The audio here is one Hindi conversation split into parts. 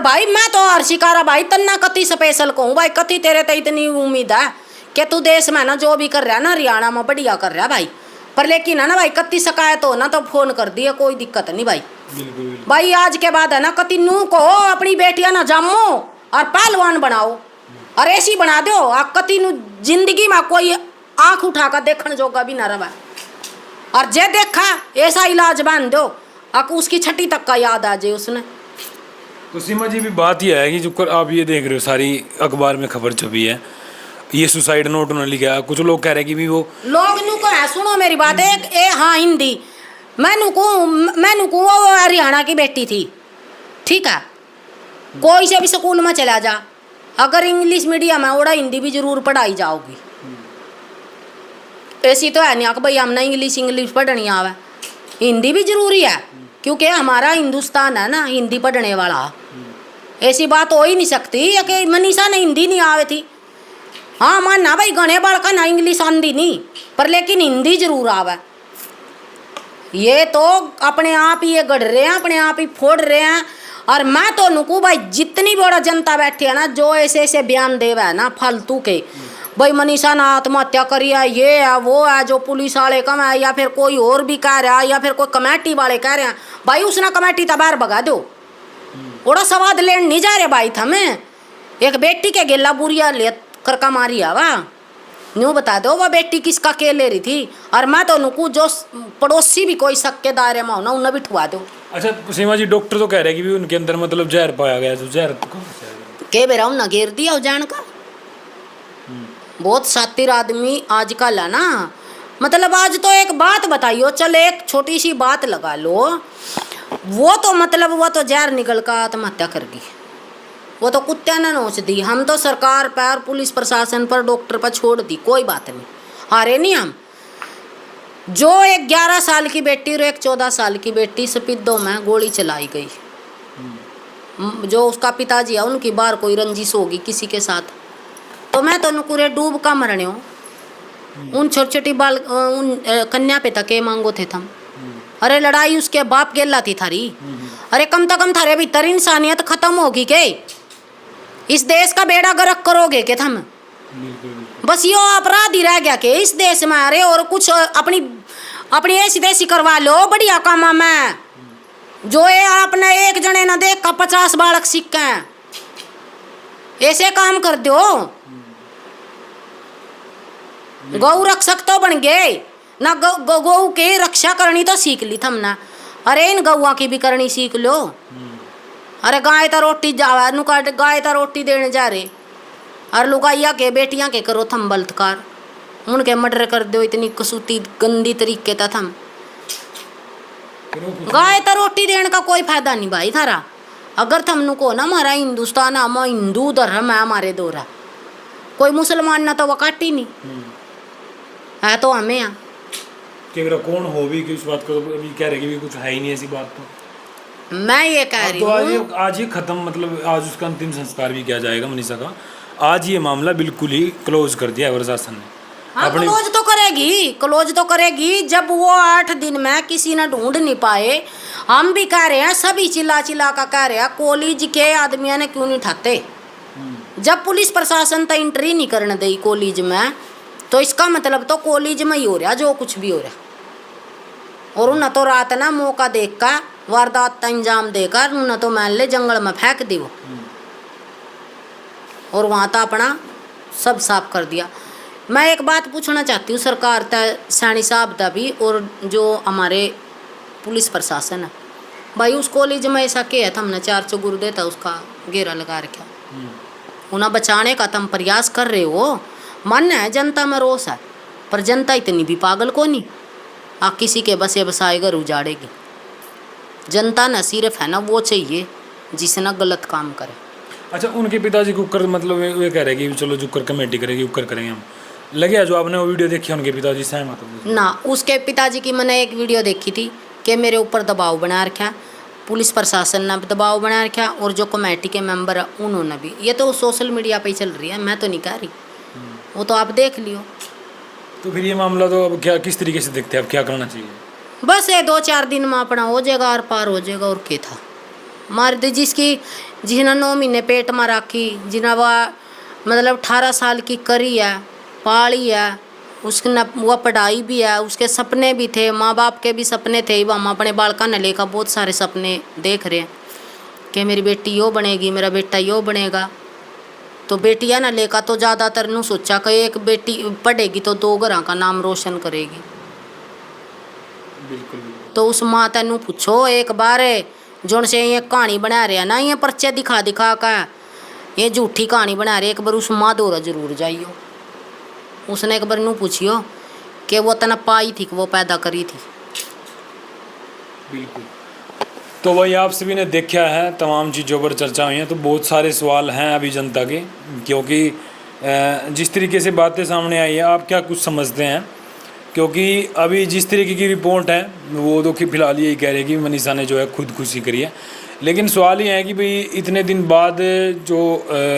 भाई मैं तो हर शिकारा भाई तन्ना कति स्पेशल कहूँ भाई, कति तेरे तो इतनी उम्मीद है कि तू देश में ना जो भी कर रहा है ना हरियाणा में बढ़िया कर रहा है भाई। पर लेकिन है ना भाई कति शिकायत हो ना तो फोन कर दिए, कोई दिक्कत नहीं भाई। बिल्कुल भाई आज के बाद है ना कति नू को अपनी बेटियां ना जामो और पहलवान बनाओ और ऐसी बना दो आ कति नु जिंदगी में कोई आंख उठाकर देखने जोगा भी ना रहा। और जे देखा ऐसा इलाज बांध दो अब उसकी छठी तक का याद आ जाए उसने। तो सीमा जी भी बात यह है कि जो आप ये देख रहे हो सारी अखबार में खबर छपी है, ये सुसाइड नोट उन्होंने लिखा, कुछ लोग कह रहे हैं कि भी वो लोग नु को है, सुनो मेरी बात एक ए हाँ हिंदी मैं नु वो हरियाणा की बेटी थी, ठीक है, कोई से भी स्कूल में चला जा अगर इंग्लिश मीडियम है ओड़ा हिंदी भी जरूर पढ़ाई जाओगी। ऐसी तो है नहीं कि भाई हमने इंग्लिश पढ़नी आवे, हिंदी भी जरूरी है क्योंकि हमारा हिंदुस्तान है ना हिंदी पढ़ने वाला। ऐसी बात हो ही नहीं सकती कि मनीषा ने हिंदी नहीं आवे थी। हाँ मानना भाई गणे बालका ना इंग्लिश आंदी नहीं पर लेकिन हिंदी जरूर आवे। ये तो अपने आप ही ये गढ़ रहे हैं, अपने आप ही फोड़ रहे हैं। और मैं तो नुकू भाई जितनी बड़ा जनता बैठी है ना जो ऐसे ऐसे बयान देवे है ना फालतू के, भाई मनीषा ने आत्महत्या करी है, ये है वो है, जो पुलिस वाले कम है या फिर कोई और भी कह रहा है या फिर कोई कमेटी वाले कह रहे हैं, भाई उसने कमेटी तो बाहर भगा दो, बड़ा स्वाद लेने नहीं जा रहे भाई था। मैं एक बेटी के गेला बुरिया ले करका मारी है वाह, न्यू बता दो वह बेटी किसका के ले रही थी। और मैं तो नुकू जो पड़ोसी भी कोई शक के दायरे में हो ना उन्हें भी ठुआ दो। अच्छा सीमा जी डॉक्टर तो कह रहे हैं कि भी उनके अंदर मतलब जहर पाया गया, तो जहर के बेरा उन्हें घेर दिया जान का। बहुत शातिर आदमी आजकल है ना, मतलब आज तो एक बात बताइयो, चल एक छोटी सी बात लगा लो, वो तो मतलब वो तो जहर निकल कर आत्महत्या कर गई, वो तो कुत्ते ने नोच दी। हम तो सरकार पर पुलिस प्रशासन पर डॉक्टर पर छोड़ दी, कोई बात नहीं, हारे नहीं हम। जो एक 11 साल की बेटी और एक 14 साल की बेटी सपिद्दों में गोली चलाई गई, जो उसका पिताजी है उनकी बार कोई रंजिश होगी किसी के साथ, तो मैं तो नुकुरे डूब का मरने हो उन छोटी छोटी बाल उन कन्या पे तक मांगो थे थम। अरे लड़ाई उसके बाप गेला थी थारी, अरे कम तो कम थारे भीतर इंसानियत खत्म होगी के, इस देश का बेड़ा गर्क करोगे के थम। बस यो अपराध ही रह गया के इस देश में। अरे और कुछ अपनी ऐसी तैसी करवा लो बढ़िया कामा में, जो ये आपने एक जने न देख का 50 बालक सीखे, ऐसे काम कर दो। गौ रक्षक तो बन गए ना, गौ के रक्षा करनी तो सीख ली थमना। अरे इन गौआ की भी करनी सीख लो। अरे गाय तो रोटी जावा नुका गाय तो रोटी देने जा रहे, और लुगाइया के बेटियां के करो थम बलात्कार, उनके मर्डर कर दो इतनी कसूती गंदी तरीके था थम। गाय तो रोटी देने का कोई फायदा नहीं भाई थारा। अगर थमनु को ना हमारा हिंदुस्तान हम हिंदू धर्म है हमारे दोरा, कोई मुसलमान ना तो वो काटी नहीं है, तो हमें यहाँ कौन हो भी कि इस बात को अभी कह रहे कि भी कुछ है ही नहीं ऐसी बात। तो मैं ये कह रही हूँ तो आज ही खत्म, मतलब आज उसका अंतिम संस्कार भी किया जाएगा मनीषा का। आज ये मामला बिल्कुल ही क्लोज कर दिया है प्रशासन ने। हाँ क्लोज तो करेगी जब वो 8 दिन में किसी ने ढूंढ नहीं पाए। हम भी कह रहे हैं, सभी चिल्ला का कह रहे हैं, कॉलेज के आदमियों ने क्यों नहीं ठाते। जब पुलिस प्रशासन तो एंट्री नहीं करने दी कॉलेज में, तो इसका मतलब तो कॉलेज में ही हो रहा जो कुछ भी हो रहा। और उन्हें तो रात ना मौका देख कर वारदात का इंजाम देकर उन्हें तो मान ले जंगल में फेंक दी वो, और वहाँ तो अपना सब साफ कर दिया। मैं एक बात पूछना चाहती हूँ सरकार ता सैनी साहब ता भी, और जो हमारे पुलिस प्रशासन है भाई, उस कॉलेज में ऐसा क्या है था हमने 4 चौगुर देता उसका घेरा लगा रखा, उन्हें बचाने का तुम प्रयास कर रहे हो। मन है जनता में रोष है, पर जनता इतनी भी पागल को नहीं आ किसी के बसे बसाए घर उजाड़ेगी। जनता न सिर्फ है ना वो चाहिए जिसने गलत काम करे। अच्छा उनके पिताजी को कर मतलब वे कह रहे कि चलो जो कर कमेटी करेगी उकर करेंगे हम, लगे जो आपने वो वीडियो देखी उनके पिताजी सहमत हो ना। उसके पिताजी की मैंने एक वीडियो देखी थी कि मेरे ऊपर दबाव बना रखा, पुलिस प्रशासन ने भी दबाव बना रखा, और जो कमेटी के मेंबर है उन्होंने भी। ये तो सोशल मीडिया पे चल रही है, मैं तो नहीं कह रही, वो तो आप देख लियो। तो फिर ये मामला तो अब क्या किस तरीके से देखते हैं, अब क्या करना चाहिए? बस ये 2-4 दिन में अपना हो जाएगा, आर पार हो जाएगा, और क्या था। मार दी जिसने 9 महीने पेट में रखी, जिन्हें वह मतलब 18 साल की करी है, पाली है, उसकी वह पढ़ाई भी है, उसके सपने भी थे, माँ बाप के भी सपने थे। हम अपने बालका ने लेकर बहुत सारे सपने देख रहे हैं कि मेरी बेटी यो बनेगी, मेरा बेटा यो बनेगा। तो बेटियां ना लेकर तो ज़्यादातर नू सोचा कि एक बेटी पढ़ेगी तो 2 घरों का नाम रोशन करेगी। बिल्कुल। तो उस माँ तेनू पूछो एक बार, जोन से ये कहानी बना रहे ना, ये पर्चे दिखा दिखा कर ये झूठी कहानी बना रहे, एक बार उस माँ दौरा जरूर जाइयो। उसने एक बार नू पूछियो कि वो तना पाई थी कि वो पैदा करी थी। बिल्कुल। तो वही आप सभी ने देखा है, तमाम चीज़ों पर चर्चा हुई है, तो बहुत सारे सवाल हैं अभी जनता के, क्योंकि जिस तरीके से बातें सामने आई है, आप क्या कुछ समझते हैं? क्योंकि अभी जिस तरीके की रिपोर्ट है वो तो कि फ़िलहाल यही कह रहे हैं कि मनीषा ने जो है खुदकुशी करी है, लेकिन सवाल ये है कि भाई इतने दिन बाद जो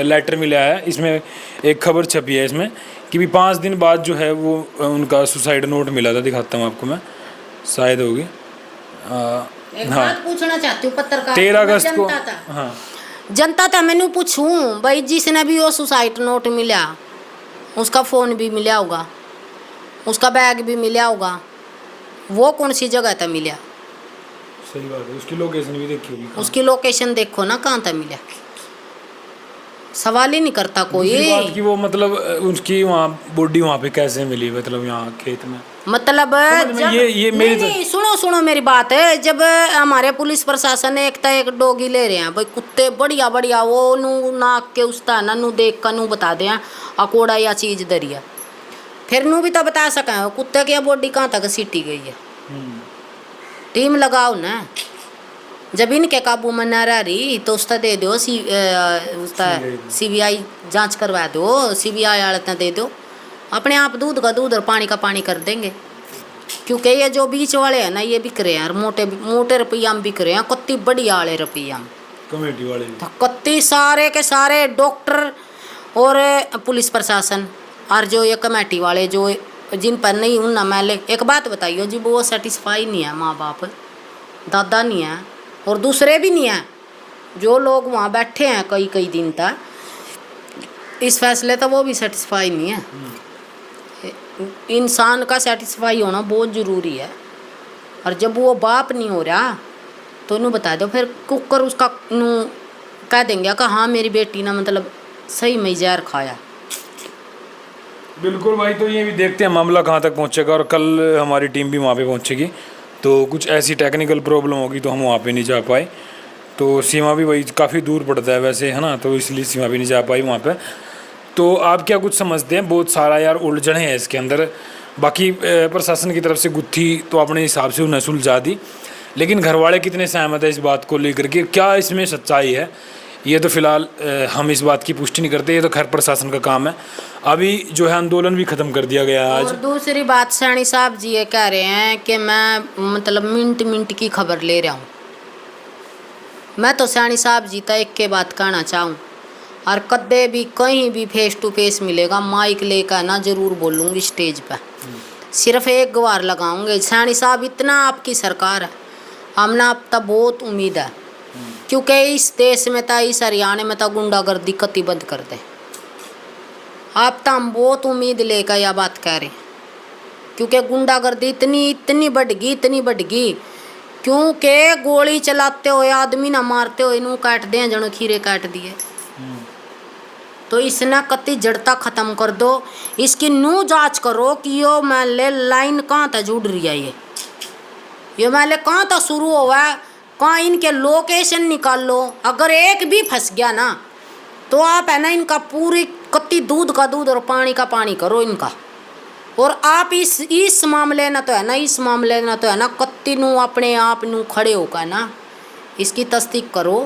लेटर मिला है, इसमें एक खबर छपी है इसमें कि भी 5 दिन बाद जो है वो उनका सुसाइड नोट मिला था। दिखाता हूँ आपको मैं, शायद होगी। एक बात पूछना चाहती हूँ पत्रकार, 13 अगस्त को। हाँ, जनता था मैंने पूछूं भाई, जिसने भी वो सुसाइड नोट मिला, उसका फ़ोन भी मिला होगा, उसका बैग भी मिला होगा, वो कौन सी जगह था मिला? सही बात है, उसकी लोकेशन भी देखी होगी। उसकी लोकेशन देखो ना, कहाँ था मिला, सवाल ही नहीं करता कोई। दूसरी बात कि वो मतलब उसकी वहाँ बॉडी वहाँ पे कैसे मिली, मतलब यहाँ खेत में, मतलब जब ये मेरी नहीं, सुनो मेरी बात है। जब हमारे पुलिस प्रशासन एक ता एक डॉगी ले रहे हैं भाई, कुत्ते बढ़िया बढ़िया, वो नू नाक के उसता ना नू देख कर नू बता दें अकोड़ा या चीज दरिया, फिर नू भी तो बता सका कुत्ते की बॉडी कहाँ तक सीटी गई है। टीम लगाओ ना, जब इनके काबू में न रही तो उसका दे दो उसका CBI जांच करवा दो, CBI आड़त दे दो, अपने आप दूध का दूध और पानी का पानी कर देंगे। क्योंकि ये जो बीच वाले हैं ना, ये बिक रहे हैं, मोटे मोटे रुपया में बिक रहे हैं, कत्ती बढ़िया वाले रुपया में, कमेटी वाले तो कत्ती सारे के सारे डॉक्टर और पुलिस प्रशासन और जो ये कमेटी वाले जो जिन पर नहीं उन न मैले। एक बात बताइए जी, वो सेटिस्फाई नहीं है, माँ बाप दादा नहीं है और दूसरे भी नहीं हैं, जो लोग वहाँ बैठे हैं कई कई दिन तक इस फैसले तो वो भी सेटिस्फाई नहीं है। इंसान का सेटिस्फाई होना बहुत ज़रूरी है, और जब वो बाप नहीं हो रहा तो उन्हें बता दो, फिर कुकर उसका कह देंगे कि हाँ मेरी बेटी ना मतलब सही में जहर खाया। बिल्कुल भाई, तो ये भी देखते हैं मामला कहाँ तक पहुँचेगा, और कल हमारी टीम भी वहाँ पे पहुँचेगी, तो कुछ ऐसी टेक्निकल प्रॉब्लम होगी तो हम वहाँ पे नहीं जा पाए। तो सीमा भी वही काफ़ी दूर पड़ता है वैसे, है ना, तो इसलिए सीमा भी नहीं जा पाई वहाँ पे। तो आप क्या कुछ समझते हैं? बहुत सारा यार उलझन है इसके अंदर। बाकी प्रशासन की तरफ से गुत्थी तो अपने हिसाब से उन्हें सुलझा दी, लेकिन घर वाले कितने सहमत है इस बात को लेकर के, क्या इसमें सच्चाई है, ये तो फिलहाल हम इस बात की पुष्टि नहीं करते, ये तो खैर प्रशासन का काम है। अभी जो है आंदोलन भी ख़त्म कर दिया गया है आज। और दूसरी बात, सैनी साहब जी ये कह रहे हैं कि मैं मतलब मिनट मिनट की खबर ले रहा हूँ। मैं तो सैनी साहब जी तक एक के बात कहना चाहूँ, और कदे भी कहीं भी फेस टू फेस मिलेगा, माइक लेकर ना जरूर बोलूँगी स्टेज पर, सिर्फ एक गवार लगाऊंगे, सैनी साहब इतना आपकी सरकार है, हमने आप तक बहुत उम्मीद है, क्योंकि इस देश में था, इस हरियाणा में था गुंडागर्दी कति बंद कर दे। आप तो हम बहुत उम्मीद लेकर यह बात कह रहे हैं, क्योंकि गुंडागर्दी इतनी बढ़ गई, क्योंकि गोली चलाते हुए आदमी ना मारते हुए नू काट दें, जनो खीरे काट दिए। तो इसने कति जड़ता ख़त्म कर दो, इसकी नू जांच करो कि यो मैले लाइन कहाँ तक जुड़ रही है, ये मैले कहाँ तक शुरू हुआ है, कहाँ इनके लोकेशन निकाल लो। अगर एक भी फंस गया ना तो आप है ना इनका पूरी कत्ती दूध का दूध और पानी का पानी करो इनका। और आप इस मामले ना तो है ना, इस मामले ना तो है ना कत्ती नू अपने आप नू खड़े होकर ना इसकी तस्दीक करो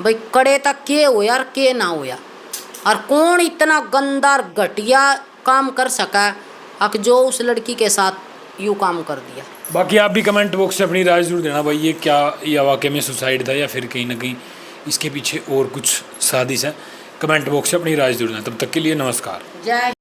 भाई, कड़े तक के होया और के ना होया, और कौन इतना गंदा और घटिया काम कर सका अब जो उस लड़की के साथ यूँ काम कर दिया। बाकी आप भी कमेंट बॉक्स से अपनी राय जरूर देना भाई, ये क्या या वाकई में सुसाइड था या फिर कहीं ना कहीं इसके पीछे और कुछ साजिश है। कमेंट बॉक्स से अपनी राय जरूर देना। तब तक के लिए नमस्कार, जय।